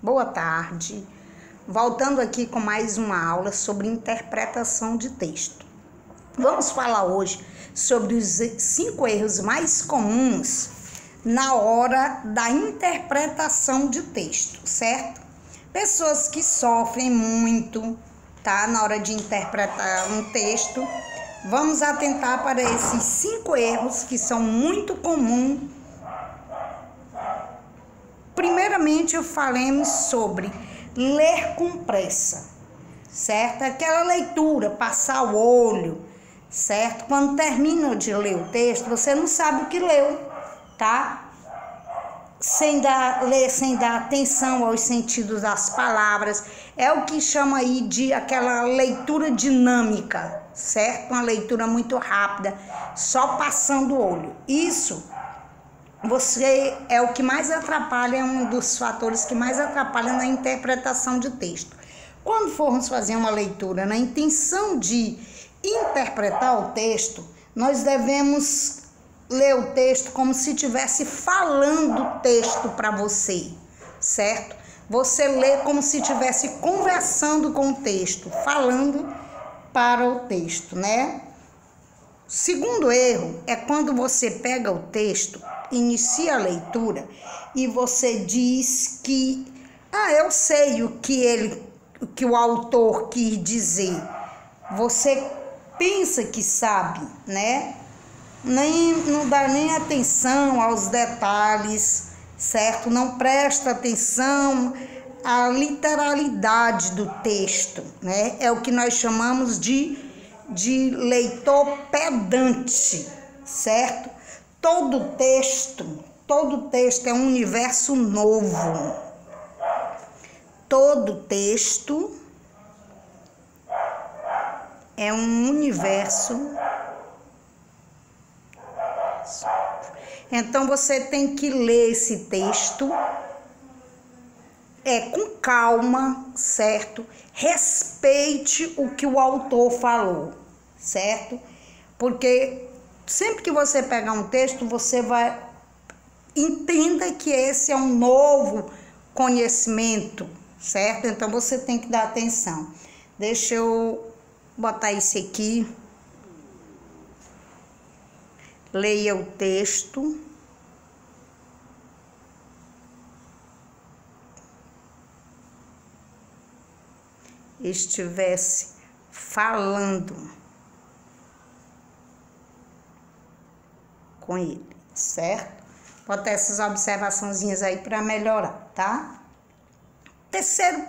Boa tarde. Voltando aqui com mais uma aula sobre interpretação de texto. Vamos falar hoje sobre os 5 erros mais comuns na hora da interpretação de texto, certo? Pessoas que sofrem muito, tá? Na hora de interpretar um texto. Vamos atentar para esses 5 erros que são muito comuns. Primeiramente, falemos sobre ler com pressa, certo? Aquela leitura, passar o olho, certo? Quando termina de ler o texto, você não sabe o que leu, tá? Ler sem dar atenção aos sentidos das palavras. É o que chama aí de aquela leitura dinâmica, certo? Uma leitura muito rápida, só passando o olho. Isso é o que mais atrapalha, é um dos fatores que mais atrapalha na interpretação de texto. Quando formos fazer uma leitura na intenção de interpretar o texto, nós devemos ler o texto como se estivesse falando o texto para você, certo? Você lê como se estivesse conversando com o texto, falando para o texto, né? Segundo erro é quando você pega o texto, inicia a leitura e você diz que eu sei o que o autor quis dizer. Você pensa que sabe, né? Não dá nem atenção aos detalhes, certo? Não presta atenção à literalidade do texto, né? É o que nós chamamos de leitor pedante, certo? Todo texto é um universo novo. Todo texto é um universo. Então você tem que ler esse texto com calma, certo? Respeite o que o autor falou, certo? Porque sempre que você pegar um texto, você entenda que esse é um novo conhecimento, certo? Então você tem que dar atenção. Deixa eu botar isso aqui. Leia o texto. Estivesse falando com ele, certo? Bota essas observaçõezinhas aí para melhorar, tá? Terceiro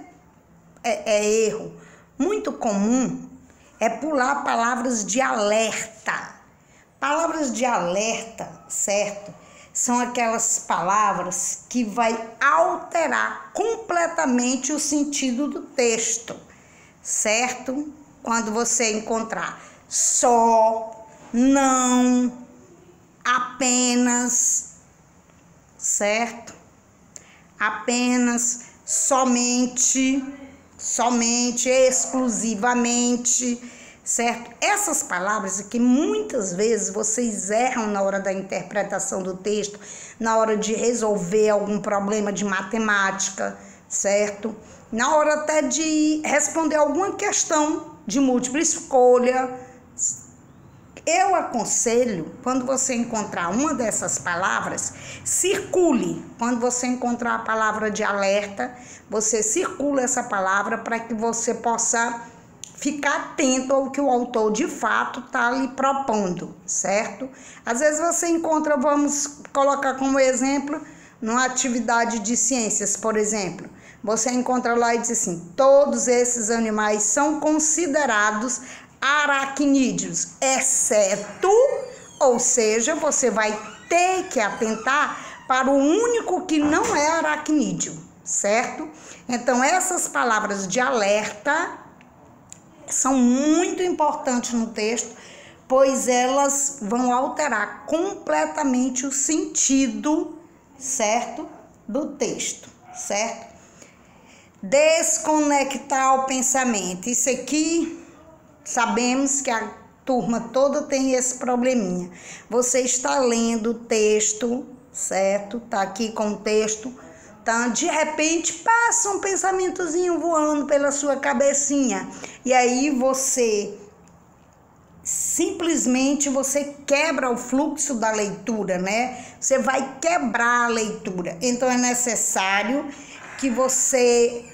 erro muito comum é pular palavras de alerta. Palavras de alerta, certo? São aquelas palavras que vai alterar completamente o sentido do texto, certo? Quando você encontrar só, não, apenas, certo? Apenas, somente, exclusivamente, certo? Essas palavras aqui, muitas vezes vocês erram na hora da interpretação do texto, na hora de resolver algum problema de matemática, certo? Na hora até de responder alguma questão de múltipla escolha. Eu aconselho, quando você encontrar uma dessas palavras, circule. Quando você encontrar a palavra de alerta, você circula essa palavra para que você possa ficar atento ao que o autor de fato está lhe propondo, certo? Às vezes você encontra, vamos colocar como exemplo, numa atividade de ciências, por exemplo, você encontra lá e diz assim: todos esses animais são considerados aracnídeos, exceto, ou seja, você vai ter que atentar para o único que não é aracnídeo, certo? Então, essas palavras de alerta são muito importantes no texto, pois elas vão alterar completamente o sentido, certo, do texto, certo? Desconectar o pensamento. Isso aqui, sabemos que a turma toda tem esse probleminha. Você está lendo o texto, certo? Tá aqui com o texto, Então, de repente, passa um pensamentozinho voando pela sua cabecinha. E aí você simplesmente você quebra o fluxo da leitura, né? Você vai quebrar a leitura. Então é necessário que você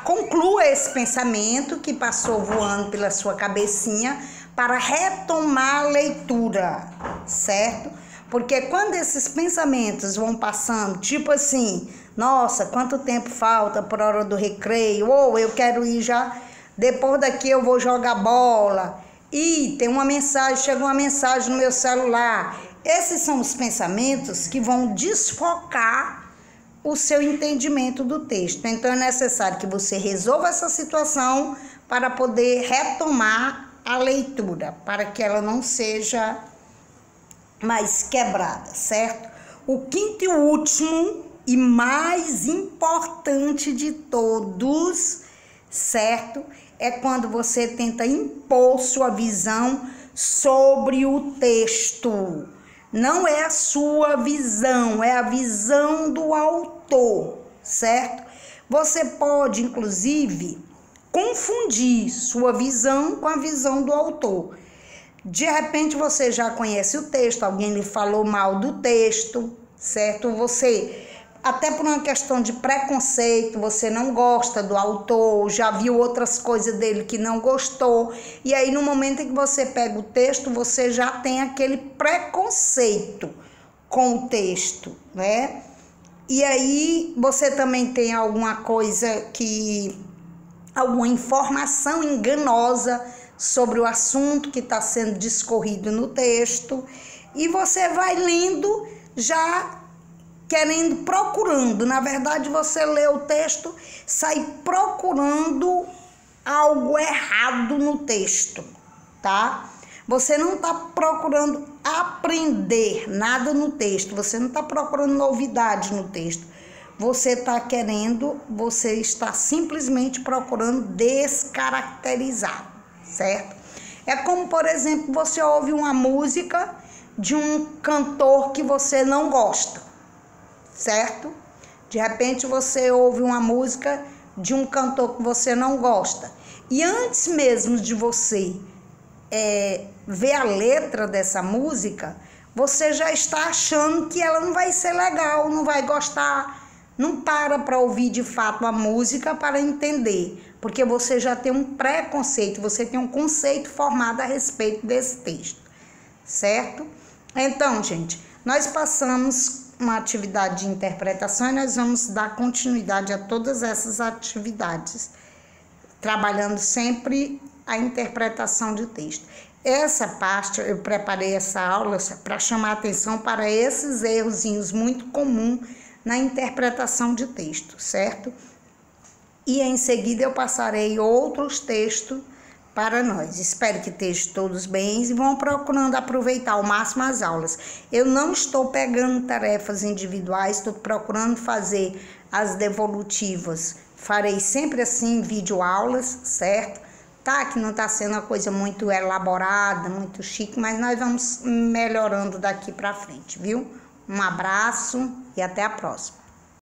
conclua esse pensamento que passou voando pela sua cabecinha para retomar a leitura, certo? Porque quando esses pensamentos vão passando, tipo assim, nossa, quanto tempo falta para a hora do recreio, ou eu quero ir já, depois daqui eu vou jogar bola, e tem uma mensagem, chega uma mensagem no meu celular. Esses são os pensamentos que vão desfocar o seu entendimento do texto. Então é necessário que você resolva essa situação para poder retomar a leitura, para que ela não seja mais quebrada, certo? O quinto e último e mais importante de todos, certo? É quando você tenta impor sua visão sobre o texto. Não é a sua visão, é a visão do autor, certo? Você pode, inclusive, confundir sua visão com a visão do autor. De repente você já conhece o texto, alguém lhe falou mal do texto, certo? Você, até por uma questão de preconceito, você não gosta do autor, já viu outras coisas dele que não gostou, e aí no momento em que você pega o texto, você já tem aquele preconceito com o texto, né? E aí você também tem alguma informação enganosa sobre o assunto que está sendo discorrido no texto, e você vai lendo já procurando. Na verdade, você lê o texto, sai procurando algo errado no texto, tá? Você não está procurando aprender nada no texto, você não está procurando novidade no texto. Você está simplesmente procurando descaracterizar, certo? É como, por exemplo, você ouve uma música de um cantor que você não gosta, certo? De repente você ouve uma música de um cantor que você não gosta. E antes mesmo de você ver a letra dessa música, você já está achando que ela não vai ser legal, não vai gostar. Não para ouvir de fato a música para entender, porque você já tem um preconceito, você tem um conceito formado a respeito desse texto, certo? Então, gente, nós passamos uma atividade de interpretação e nós vamos dar continuidade a todas essas atividades, trabalhando sempre a interpretação de texto. Essa parte, eu preparei essa aula para chamar atenção para esses errozinhos muito comuns na interpretação de texto, certo? E em seguida eu passarei outros textos para nós. Espero que estejam todos bem e vão procurando aproveitar ao máximo as aulas. Eu não estou pegando tarefas individuais, estou procurando fazer as devolutivas. Farei sempre assim, videoaulas, certo? Tá, que não está sendo uma coisa muito elaborada, muito chique, mas nós vamos melhorando daqui para frente, viu? Um abraço e até a próxima.